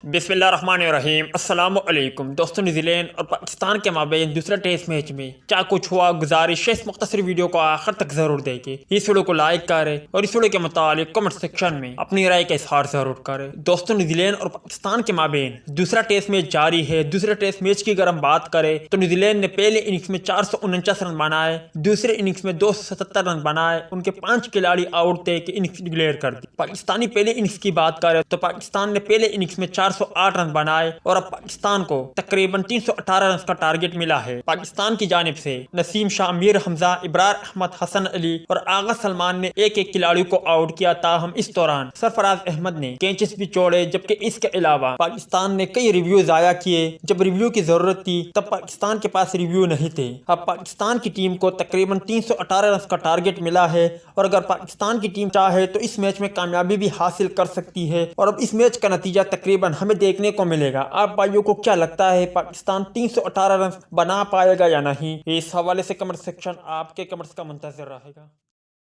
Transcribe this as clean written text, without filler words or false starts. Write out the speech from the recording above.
बिस्मिल्लाहिर्रहमानिर्रहीम अस्सलामु अलैकुम दोस्तों। न्यूजीलैंड और पाकिस्तान के माबेन दूसरा टेस्ट मैच में क्या कुछ हुआ, गुजारिश है इस मुख्तसर वीडियो को आखिर तक जरूर देखें। इस वीडियो को लाइक करें और इस वीडियो के मुतालिक कमेंट सेक्शन में अपनी राय का इजहार जरूर करें। दोस्तों, न्यूजीलैंड और पाकिस्तान के माबेन दूसरा टेस्ट मैच जारी है। दूसरे टेस्ट मैच की अगर हम बात करें तो न्यूजीलैंड ने पहले इनिंग्स में 449 रन बनाए, दूसरे इनिंग्स में 277 रन बनाए। उनके 5 खिलाड़ी आउट थे कि इनिंग्स डिक्लेयर कर दी। पाकिस्तानी पहले इनिंग्स की बात करें तो पाकिस्तान ने पहले इनिंग्स में 408 रन बनाए और अब पाकिस्तान को तकरीबन 318 रन का टारगेट मिला है। पाकिस्तान की जानिब से नसीम शाह, मीर हमजा, इब्रार अहमद, हसन अली और आगा सलमान ने एक एक खिलाड़ी को आउट किया। ताहम इस दौरान सरफराज अहमद ने कैचेस भी छोड़े, जबकि इसके अलावा पाकिस्तान ने कई रिव्यू जाया किए। जब रिव्यू की जरूरत थी तब पाकिस्तान के पास रिव्यू नहीं थे। अब पाकिस्तान की टीम को तकरीबन 318 रन का टारगेट मिला है और अगर पाकिस्तान की टीम चाहे तो इस मैच में कामयाबी भी हासिल कर सकती है और अब इस मैच का नतीजा तकरीबन हमें देखने को मिलेगा। आप भाइयों को क्या लगता है, पाकिस्तान 318 रन बना पाएगा या नहीं? इस हवाले से कमेंट सेक्शन आपके कमेंट्स का मुंतज़िर रहेगा।